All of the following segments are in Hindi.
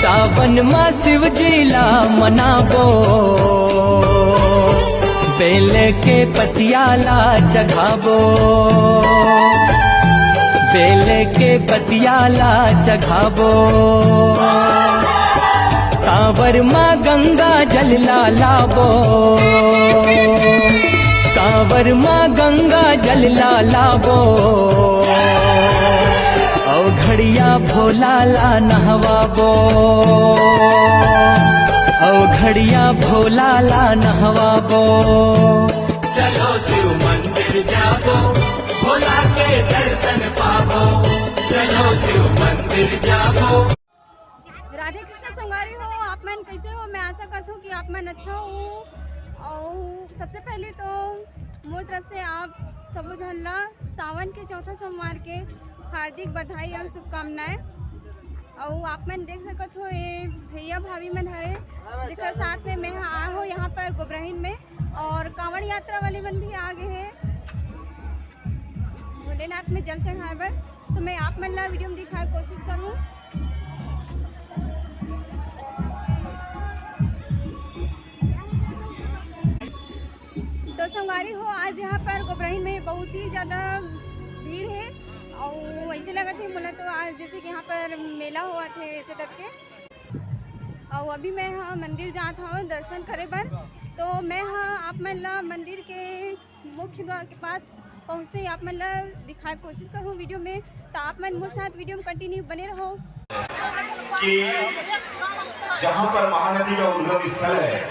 सावन मां शिव जीला मनाबो, बेल के पतियाला चघाबो, बेल के पतियाला चघाबो। कांवर मां गंगा जल लाबो, कांवर मां गंगा जल लाबो। औ घड़िया भोला ला नहवाबो, औ घड़िया भोला ला नहवाबो। चलो शिव मंदिर जाबो, भोला के दर्शन पाबो। चलो शिव मंदिर जाबो। राधे कृष्ण संगारी हो, आप मन कैसे हो? मैं आशा करती हूँ कि आप मन अच्छा हो। और सबसे पहले तो मोर तरफ से आप सबो झन ला सावन के चौथा सोमवार के हार्दिक बधाई और शुभकामनाएं। और आप मन देख सकत हो ये भैया भाभी मन हरे जेकर साथ में मैं आ हो यहाँ पर गोब्राहिन में। और कांवड़ यात्रा वाले मन भी आ गए हैं भोलेनाथ में जल चढ़ाए बर। तो मैं आप मन ला वीडियो में दिखाए कोशिश करूँ। तो संगवारी हो, आज यहाँ पर गोब्राहिन में बहुत ही ज़्यादा भीड़ है। और ऐसे लगा थे बोला तो आज जैसे कि यहाँ पर मेला हुआ थे ऐसे करके। और अभी मैं हाँ मंदिर जाता हूँ दर्शन करे बर। तो मैं हाँ आप मन ला मंदिर के मुख्य द्वार के पास पहुँचते ही आप मन ला दिखाए कोशिश करूँ वीडियो में। तो आप मन मेरे साथ वीडियो में कंटिन्यू बने रहो। कि जहाँ पर महानदी का उद्गम स्थल है,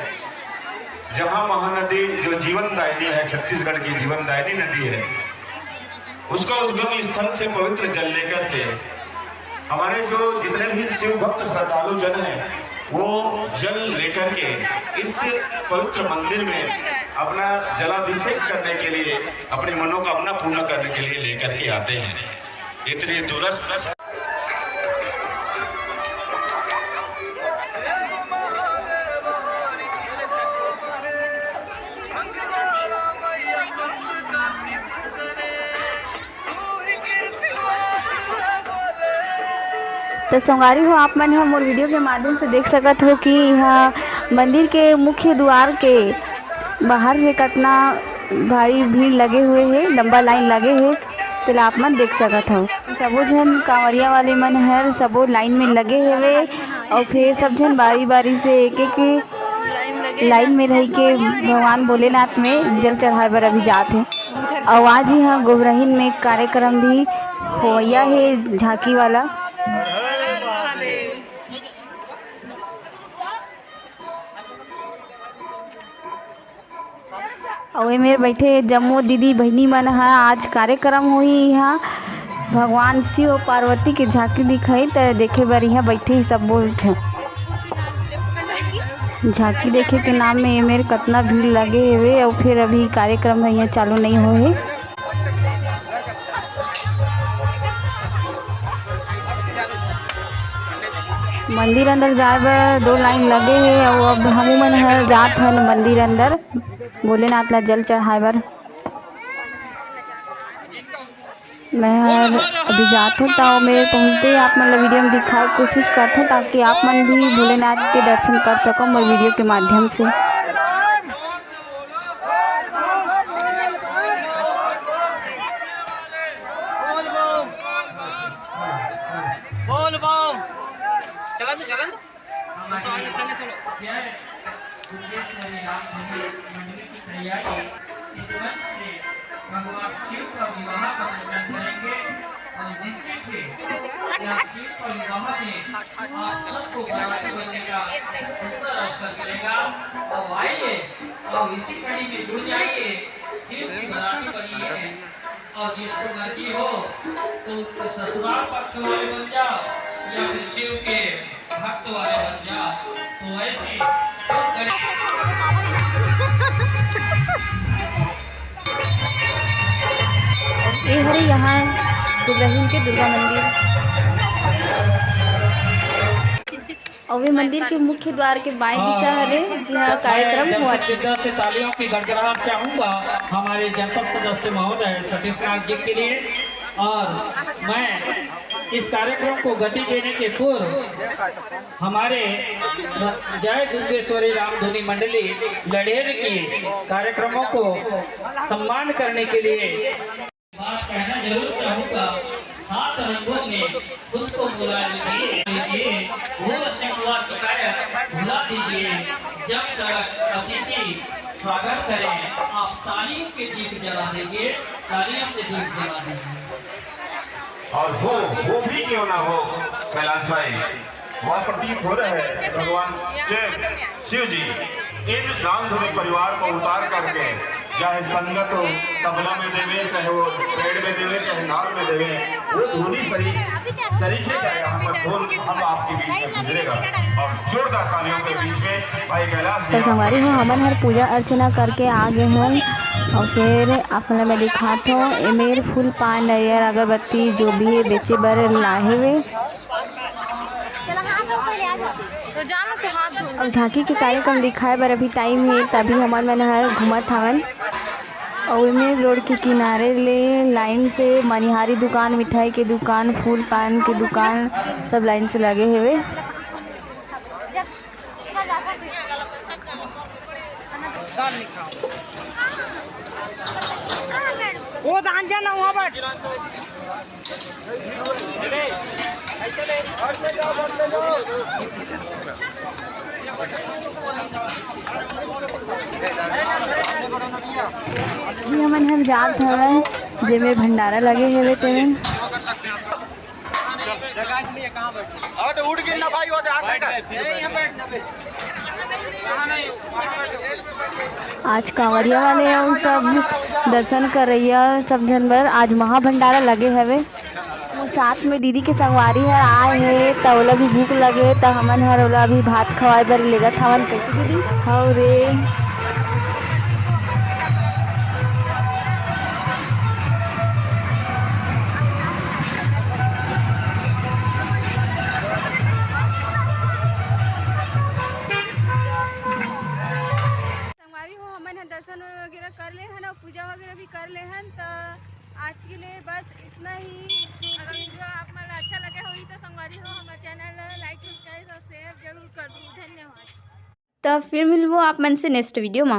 जहाँ महानदी जो जीवनदायिनी है, छत्तीसगढ़ की जीवनदायिनी नदी है, उसका उद्गम स्थल से पवित्र जल लेकर के हमारे जो जितने भी शिव भक्त श्रद्धालु जन हैं वो जल लेकर के इस पवित्र मंदिर में अपना जलाभिषेक करने के लिए, अपनी मनोकामना पूर्ण करने के लिए लेकर के आते हैं। इतनी दूरस्थ तो संगारी हो, आप मन हम और वीडियो के माध्यम से देख सकत हो कि यहाँ मंदिर के मुख्य द्वार के बाहर से कितना भारी भीड़ लगे हुए हैं, लंबा लाइन लगे है। तो आप मन देख सकत हो सबो झन कांवरिया वाले मन हर सबो लाइन में लगे हुए। और फिर सब झन बारी बारी से एक एक लाइन में रह के भगवान भोलेनाथ में जल चढ़ाए बर अभी जाते हैं। और आज यहाँ गोब्राहिन में कार्यक्रम भी होया है झांकी वाला। और मेरे बैठे जम्मू दीदी बहनी मन है आज कार्यक्रम हुई यहाँ भगवान शिव और पार्वती के झांकी दिखाई। तो देखे बर यहाँ बैठे सब बोलते झांकी देखे के नाम में मेरे कितना भीड़ लगे हुए। और फिर अभी कार्यक्रम यहाँ चालू नहीं हुए। मंदिर अंदर जाए बर 2 लाइन लगे है। और अब हम मन हर जात हन मंदिर अंदर भोलेनाथ ला जल चढ़ाए बर। मैं अभी जात हूँ तो मैं पहुँचते ही आप मन ला वीडियो में दिखाए कोशिश करते हूँ ताकि आप मन भी भोलेनाथ के दर्शन कर सको मेरे वीडियो के माध्यम से। भगवान शिव का विवाह का पूजन करेंगे और निश्चित ही यह शिव का विवाह में आज सबको बराती बनेगा, सुंदर अवसर मिलेगा। और आइए और इसी कड़ी में जुड़ जाइए। शिव की बराती बनी है और जिसको मर्जी हो तो उसको ससुराल पक्ष वाले बन जाओ या फिर शिव के भक्त वाले बन जाओ। तो ऐसी ये हरे यहाँ गोब्राहिन के दुर्गा मंदिर। और वे मंदिर के मुख्य द्वार के बाएं दिशा हरे जहाँ कार्यक्रम हुआ से तालियों की गड़गड़ाहट चाहूंगा हमारे जनपद सदस्य महोदय सतीश नाथ जी के लिए। और मैं इस कार्यक्रम को गति देने के पूर्व हमारे जय दुर्गेश्वरी रामधुनी मंडली लडेर की कार्यक्रमों को सम्मान करने के लिए बात कहना जरूर चाहूँगा। 7 रंगों में खुद को बुला लीजिए, भूल से हुआ शिकायत भुला दीजिए। जब तक अतिथि स्वागत करें आप तालियों के दीप जला दीजिए, तालियों से दीप जला दीजिए। और वो भी क्यों ना हो कैलाश भाई, वह प्रतीत हो रहे हैं भगवान शिव जी इन रामधुनी परिवार को उतार करके, चाहे संगत हो तबला में देवे, चाहे वो पेड़ में देवे, चाहे नाल में देवे, वो धुनी सरीखे जाएगा। हम आपके बीच में गुजरेगा और जोरदार तालियों के बीच में भाई कैलाश तो संगवारी हो हमन हर पूजा अर्चना करके आ गए हैं और फिर अपने में दिखात हो एमेर फूल पान नरियर अगरबत्ती जो भी है बेचे बर लाहे हुए। अब झांकी के कार्यक्रम दिखाए बर अभी टाइम है, तभी हमन मन हर घूमत हवन और में रोड के किनारे ले लाइन से मनिहारी दुकान, मिठाई के दुकान, फूल पान के दुकान सब लाइन से लगे हुए। वो दान जाना वहाँ पर जी हमन हम जात हवन जेमे भंडारा लगे हुए तेमन। तो उठ गिर ना भाई वो आज कांवरिया वाले और सब दर्शन कर रही है सब जन बर। आज महाभंडारा लगे हवे, साथ में दीदी के संगवारी हर आए है तो ओला भी भूख लगे तो हमन हर ओला भी भात खवाए बर लेगत हवन। कैसे दीदी हव रे दर्शन वगैरह कर ले हैं और पूजा वगैरह भी कर ले हैं। तो आज के लिए बस इतना ही। अगर वीडियो आप मन अच्छा लगे हो तो संगवारी हो हमारे चैनल लाइक सब्सक्राइब और शेयर जरूर कर दो। धन्यवाद। तो फिर मिलबो आप मन से नेक्स्ट वीडियो में।